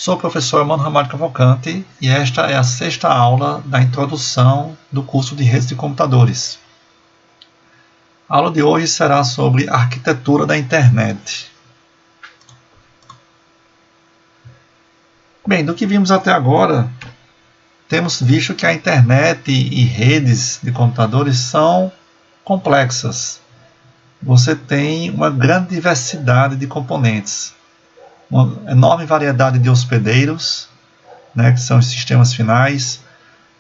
Sou o professor Mano Ramalho Cavalcante e esta é a sexta aula da introdução do curso de redes de computadores. A aula de hoje será sobre arquitetura da internet. Bem, do que vimos até agora, temos visto que a internet e redes de computadores são complexas. Você tem uma grande diversidade de componentes, uma enorme variedade de hospedeiros, que são os sistemas finais.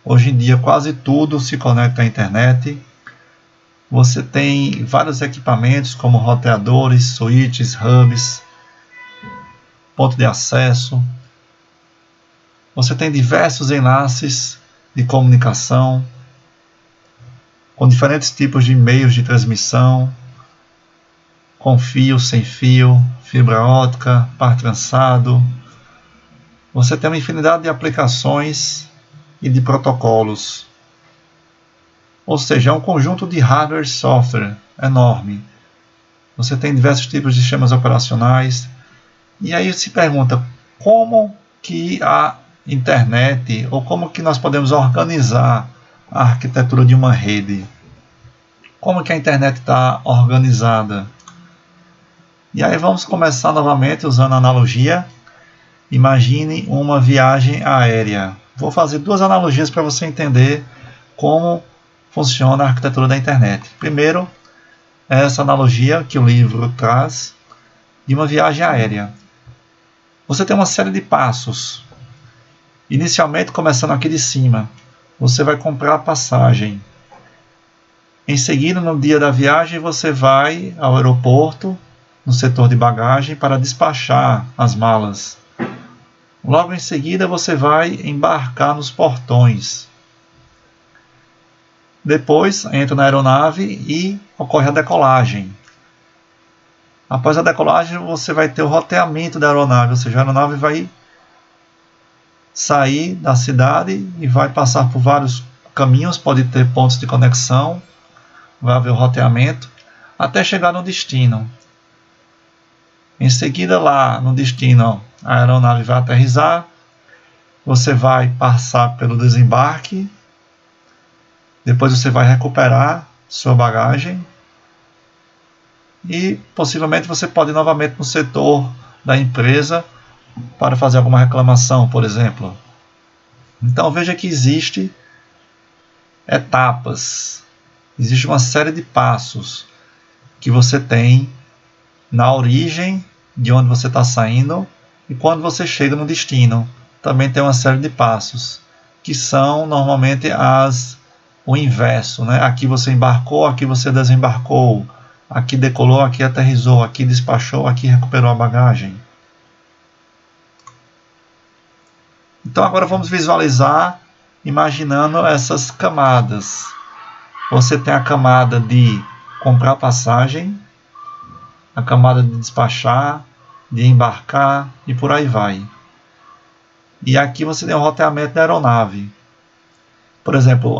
Hoje em dia quase tudo se conecta à internet. Você tem vários equipamentos como roteadores, switches, hubs, ponto de acesso. Você tem diversos enlaces de comunicação com diferentes tipos de meios de transmissão, com fio, sem fio, fibra ótica, par trançado. Você tem uma infinidade de aplicações e de protocolos. Ou seja, é um conjunto de hardware e software enorme. Você tem diversos tipos de sistemas operacionais. E aí se pergunta, como que a internet, ou como que nós podemos organizar a arquitetura de uma rede? Como que a internet está organizada? E aí vamos começar novamente usando a analogia. Imagine uma viagem aérea. Vou fazer duas analogias para você entender como funciona a arquitetura da internet. Primeiro, essa analogia que o livro traz de uma viagem aérea. Você tem uma série de passos. Inicialmente, começando aqui de cima, você vai comprar a passagem. Em seguida, no dia da viagem, você vai ao aeroporto, no setor de bagagem, para despachar as malas. Logo em seguida, você vai embarcar nos portões. Depois, entra na aeronave e ocorre a decolagem. Após a decolagem, você vai ter o roteamento da aeronave, ou seja, a aeronave vai sair da cidade e vai passar por vários caminhos, pode ter pontos de conexão, vai haver o roteamento, até chegar no destino. Em seguida, lá no destino, a aeronave vai aterrissar, você vai passar pelo desembarque, depois você vai recuperar sua bagagem e possivelmente você pode ir novamente no setor da empresa para fazer alguma reclamação, por exemplo. Então veja que existe etapas, existe uma série de passos que você tem na origem de onde você está saindo e quando você chega no destino. Também tem uma série de passos que são normalmente o inverso, Aqui você embarcou, aqui você desembarcou, aqui decolou, aqui aterrissou, aqui despachou, aqui recuperou a bagagem. Então agora vamos visualizar imaginando essas camadas. Você tem a camada de comprar passagem, a camada de despachar, de embarcar e por aí vai. E aqui você tem o roteamento da aeronave. Por exemplo,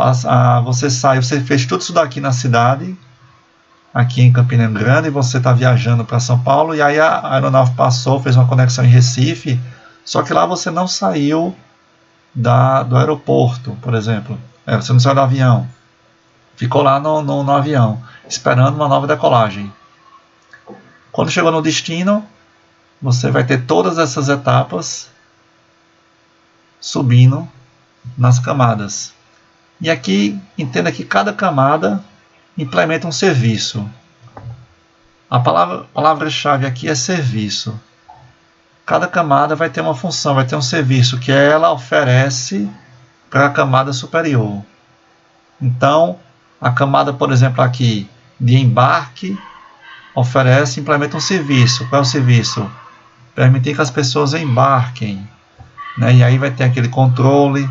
você fez tudo isso daqui na cidade, aqui em Campina Grande, e você está viajando para São Paulo, e aí a aeronave passou, fez uma conexão em Recife, só que lá você não saiu do aeroporto, por exemplo. Você não saiu do avião. Ficou lá no avião, esperando uma nova decolagem. Quando chegou no destino, você vai ter todas essas etapas subindo nas camadas. E aqui, entenda que cada camada implementa um serviço. A palavra-chave aqui é serviço. Cada camada vai ter uma função, vai ter um serviço que ela oferece para a camada superior. Então, a camada, por exemplo, aqui de embarque, implementa um serviço. Qual é o serviço? Permitir que as pessoas embarquem. E aí vai ter aquele controle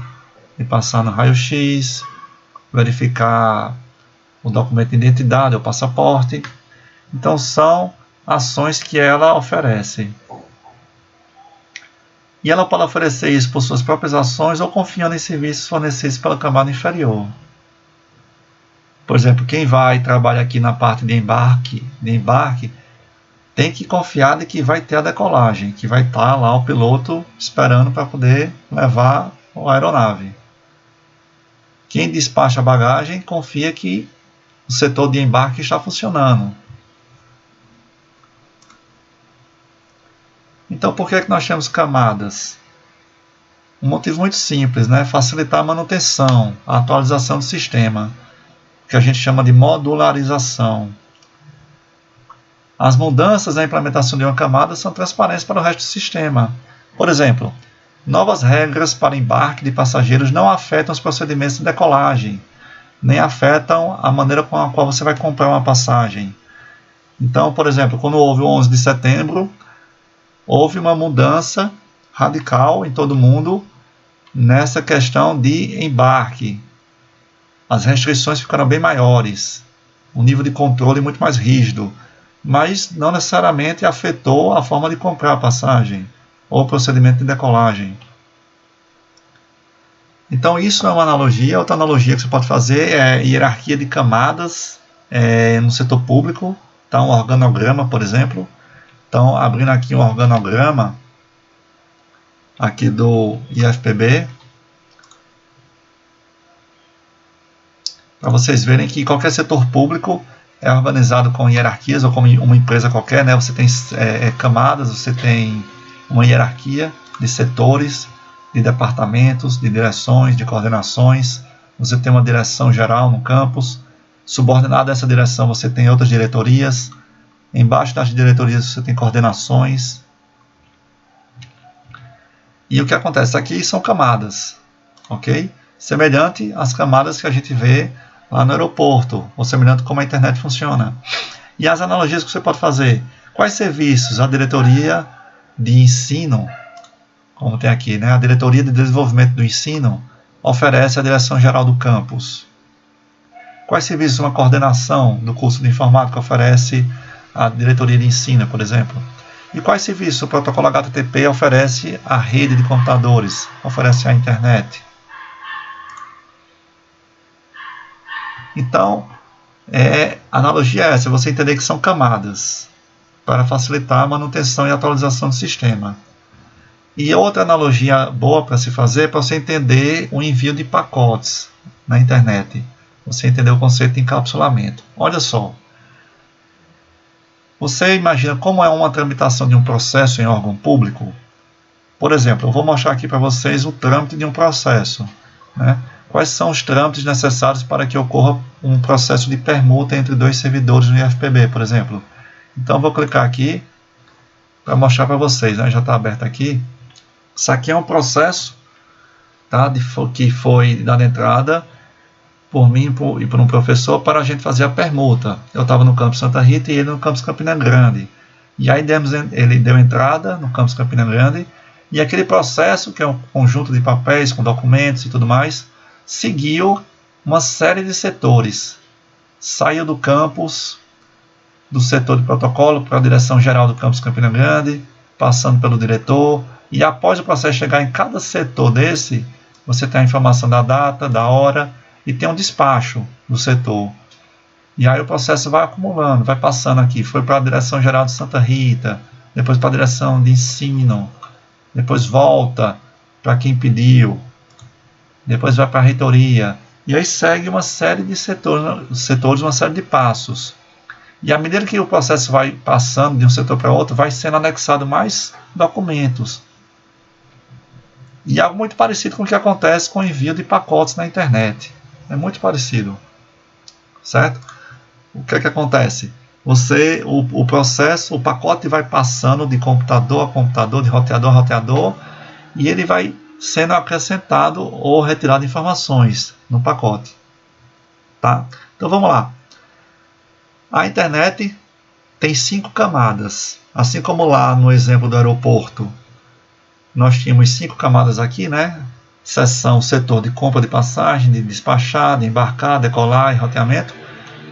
de passar no raio-x, verificar o documento de identidade, o passaporte. Então são ações que ela oferece. E ela pode oferecer isso por suas próprias ações ou confiando em serviços fornecidos pela camada inferior. Por exemplo, quem vai trabalhar aqui na parte de embarque, tem que confiar de que vai ter a decolagem, que vai estar lá o piloto esperando para poder levar a aeronave. Quem despacha a bagagem confia que o setor de embarque está funcionando. Então, por que nós temos camadas? Um motivo muito simples, né? Facilitar a manutenção, a atualização do sistema, que a gente chama de modularização. As mudanças na implementação de uma camada são transparentes para o resto do sistema. Por exemplo, novas regras para embarque de passageiros não afetam os procedimentos de decolagem, nem afetam a maneira com a qual você vai comprar uma passagem. Então, por exemplo, quando houve o 11 de setembro, houve uma mudança radical em todo mundo nessa questão de embarque. As restrições ficaram bem maiores, um nível de controle muito mais rígido, mas não necessariamente afetou a forma de comprar a passagem ou o procedimento de decolagem. Então isso é uma analogia. Outra analogia que você pode fazer é hierarquia de camadas no setor público. Então, um organograma, por exemplo. Então, abrindo aqui um organograma aqui do IFPB, para vocês verem que qualquer setor público é organizado com hierarquias, ou como uma empresa qualquer, né? Você tem camadas, você tem uma hierarquia de setores, de departamentos, de direções, de coordenações. Você tem uma direção geral no campus. Subordinado a essa direção, você tem outras diretorias. Embaixo das diretorias, você tem coordenações. E o que acontece aqui são camadas, ok? Semelhante às camadas que a gente vê lá no aeroporto, ou semelhante como a internet funciona. E as analogias que você pode fazer. Quais serviços a diretoria de ensino, como tem aqui, né? A diretoria de desenvolvimento do ensino oferece à direção geral do campus? Quais serviços uma coordenação do curso de informática oferece à diretoria de ensino, por exemplo? E quais serviços o protocolo HTTP oferece à rede de computadores, oferece à internet? Então, a analogia é essa, você entender que são camadas para facilitar a manutenção e atualização do sistema. E outra analogia boa para se fazer é para você entender o envio de pacotes na internet. Você entender o conceito de encapsulamento. Olha só. Você imagina como é uma tramitação de um processo em órgão público? Por exemplo, eu vou mostrar aqui para vocês o trâmite de um processo, né? Quais são os trâmites necessários para que ocorra um processo de permuta entre dois servidores no IFPB, por exemplo? Então, vou clicar aqui para mostrar para vocês, né? Já está aberto aqui. Isso aqui é um processo, tá? Que foi dado entrada por mim e por um professor para a gente fazer a permuta. Eu estava no campus Santa Rita e ele no campus Campina Grande. E aí ele deu entrada no campus Campina Grande e aquele processo, que é um conjunto de papéis com documentos e tudo mais, seguiu uma série de setores. Saiu do campus, do setor de protocolo para a direção geral do campus Campina Grande, passando pelo diretor, e após o processo chegar em cada setor desse, você tem a informação da data, da hora, e tem um despacho do setor. E aí o processo vai acumulando, vai passando aqui. Foi para a direção geral de Santa Rita, depois para a direção de ensino, depois volta para quem pediu, depois vai para a reitoria, e aí segue uma série de setores, uma série de passos. E à medida que o processo vai passando de um setor para outro, vai sendo anexado mais documentos. E algo muito parecido com o que acontece com o envio de pacotes na internet. É muito parecido, certo? O que é que acontece? O processo, o pacote vai passando de computador a computador, de roteador a roteador, e ele vai sendo acrescentado ou retirado informações no pacote. Tá? Então vamos lá. A internet tem 5 camadas. Assim como lá no exemplo do aeroporto, nós tínhamos 5 camadas aqui, né? Seção, setor de compra de passagem, de despachar, de embarcar, decolar e roteamento.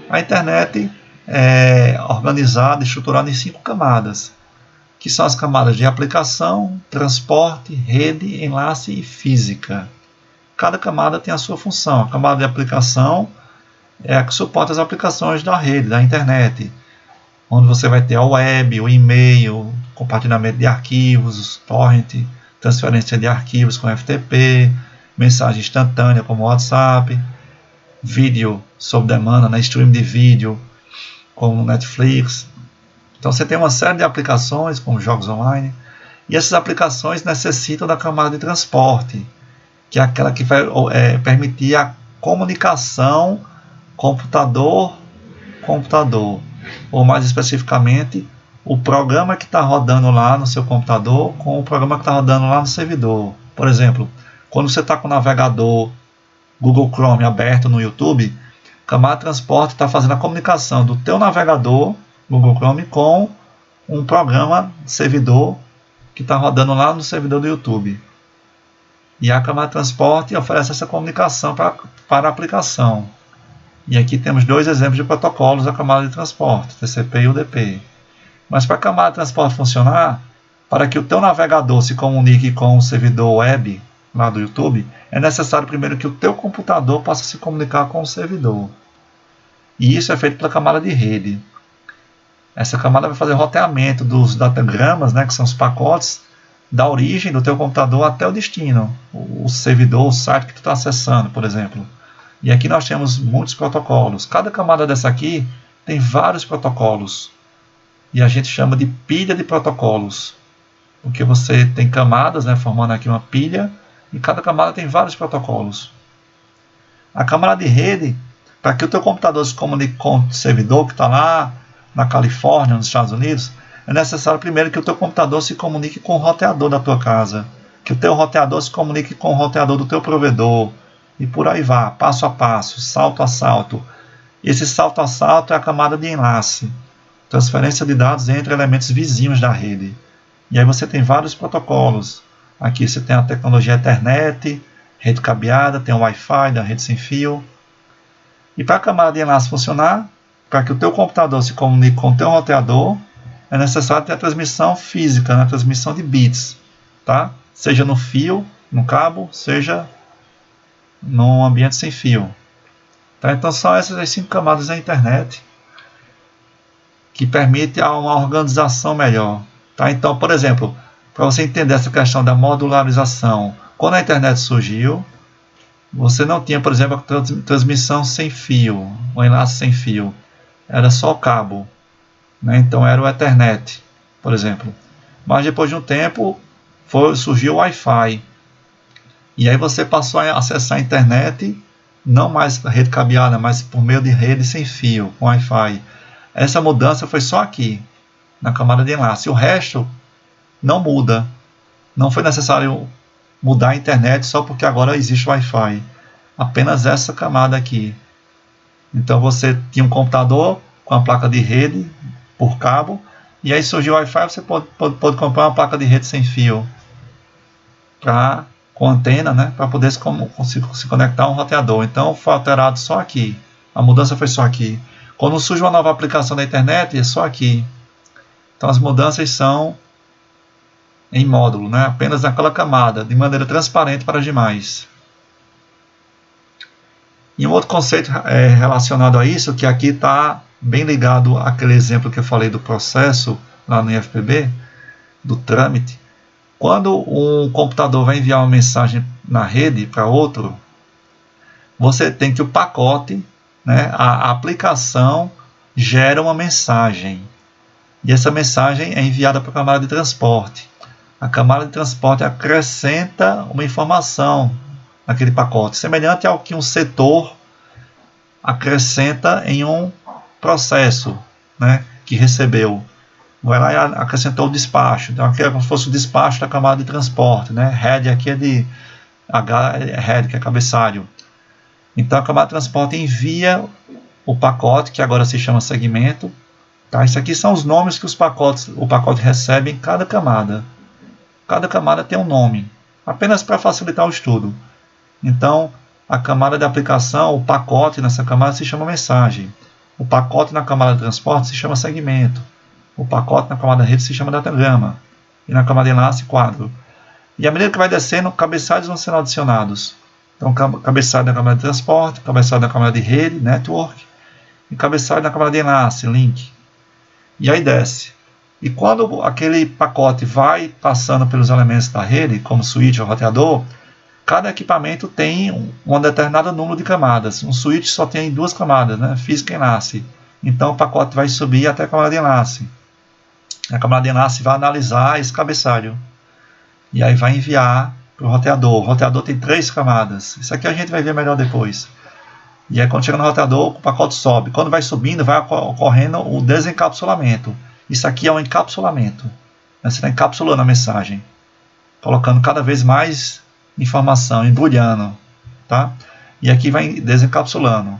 A internet é organizada, estruturada em 5 camadas, que são as camadas de aplicação, transporte, rede, enlace e física. Cada camada tem a sua função. A camada de aplicação é a que suporta as aplicações da rede, da internet. onde você vai ter a web, o e-mail, compartilhamento de arquivos, torrent, transferência de arquivos com FTP, mensagem instantânea como WhatsApp, vídeo sob demanda, né, stream de vídeo como Netflix. Então você tem uma série de aplicações como jogos online, e essas aplicações necessitam da camada de transporte, que é aquela que vai permitir a comunicação computador-computador, ou mais especificamente, o programa que está rodando lá no seu computador com o programa que está rodando lá no servidor. Por exemplo, quando você está com o navegador Google Chrome aberto no YouTube, a camada de transporte está fazendo a comunicação do teu navegador Google Chrome com um programa servidor que está rodando lá no servidor do YouTube. E a camada de transporte oferece essa comunicação para a aplicação. E aqui temos dois exemplos de protocolos da camada de transporte, TCP e UDP. Mas para a camada de transporte funcionar, para que o teu navegador se comunique com o servidor web lá do YouTube, é necessário primeiro que o teu computador possa se comunicar com o servidor. E isso é feito pela camada de rede. Essa camada vai fazer o roteamento dos datagramas, né, que são os pacotes, da origem do teu computador até o destino, o servidor, o site que tu está acessando, por exemplo. E aqui nós temos muitos protocolos. Cada camada dessa aqui tem vários protocolos. E a gente chama de pilha de protocolos. Porque você tem camadas, né, formando aqui uma pilha, e cada camada tem vários protocolos. A camada de rede, para que o teu computador se comunique com o servidor que está lá na Califórnia, nos Estados Unidos, é necessário primeiro que o teu computador se comunique com o roteador da tua casa, que o teu roteador se comunique com o roteador do teu provedor, e por aí vai, passo a passo, salto a salto. Esse salto a salto é a camada de enlace, transferência de dados entre elementos vizinhos da rede. E aí você tem vários protocolos. Aqui você tem a tecnologia Ethernet, rede cabeada, tem o Wi-Fi da rede sem fio. E para a camada de enlace funcionar, para que o teu computador se comunique com o teu roteador, é necessário ter a transmissão física, a transmissão de bits, tá? Seja no fio, no cabo, seja no ambiente sem fio. Tá? Então são essas as 5 camadas da internet que permitem uma organização melhor. Tá? Então, por exemplo, para você entender essa questão da modularização, quando a internet surgiu, você não tinha, por exemplo, a transmissão sem fio, o enlace sem fio, era só cabo, né? Então era o Ethernet, por exemplo. Mas depois de um tempo surgiu o Wi-Fi, e aí você passou a acessar a internet não mais rede cabeada, mas por meio de rede sem fio, com Wi-Fi. Essa mudança foi só aqui, na camada de enlace. O resto não muda. Não foi necessário mudar a internet só porque agora existe o Wi-Fi. Apenas essa camada aqui. Então você tinha um computador com a placa de rede por cabo, e aí surgiu o Wi-Fi, você pode comprar uma placa de rede sem fio com antena, né, para poder se conectar a um roteador. Então foi alterado só aqui. A mudança foi só aqui. Quando surge uma nova aplicação da internet, é só aqui. Então as mudanças são em módulo, né, apenas naquela camada, de maneira transparente para as demais. E um outro conceito relacionado a isso, que aqui está bem ligado àquele exemplo que eu falei do processo lá no IFPB, do trâmite. Quando um computador vai enviar uma mensagem na rede para outro, você tem que o pacote, né, a aplicação gera uma mensagem. E essa mensagem é enviada para a camada de transporte. A camada de transporte acrescenta uma informação naquele pacote, semelhante ao que um setor acrescenta em um processo, né, que recebeu. Vai lá e acrescentou o despacho. Então aqui é como se fosse o despacho da camada de transporte, né? Head aqui é de head, que é cabeçalho. Então a camada de transporte envia o pacote, que agora se chama segmento. Tá? Isso aqui são os nomes que o pacote recebe em cada camada. Cada camada tem um nome, apenas para facilitar o estudo. Então a camada de aplicação, o pacote nessa camada se chama mensagem. O pacote na camada de transporte se chama segmento. O pacote na camada de rede se chama datagrama. E na camada de enlace, quadro. E à medida que vai descendo, cabeçalhos vão sendo adicionados. Então, cabeçalho na camada de transporte, cabeçalho na camada de rede, network, e cabeçalho na camada de enlace, link. e aí desce. E quando aquele pacote vai passando pelos elementos da rede, como switch ou roteador, cada equipamento tem um determinado número de camadas. Um switch só tem 2 camadas, né? Física e enlace. Então o pacote vai subir até a camada de enlace. A camada de enlace vai analisar esse cabeçalho. E aí vai enviar para o roteador. O roteador tem 3 camadas. Isso aqui a gente vai ver melhor depois. E aí quando chega no roteador, o pacote sobe. Quando vai subindo, vai ocorrendo o desencapsulamento. Isso aqui é um encapsulamento. Você está encapsulando a mensagem, colocando cada vez mais informação, embrulhando, tá? E aqui vai desencapsulando.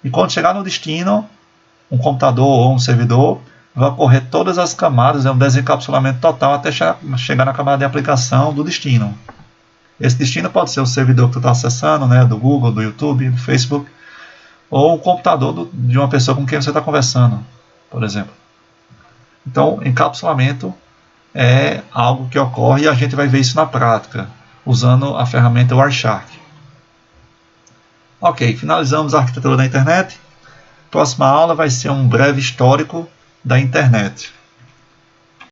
E quando chegar no destino, um computador ou um servidor, vai ocorrer todas as camadas, um desencapsulamento total até chegar na camada de aplicação do destino. Esse destino pode ser o servidor que tu está acessando, né, do Google, do YouTube, do Facebook, ou o computador de uma pessoa com quem você está conversando, por exemplo. Então, encapsulamento é algo que ocorre e a gente vai ver isso na prática, usando a ferramenta Wireshark. Ok, finalizamos a arquitetura da internet. Próxima aula vai ser um breve histórico da internet.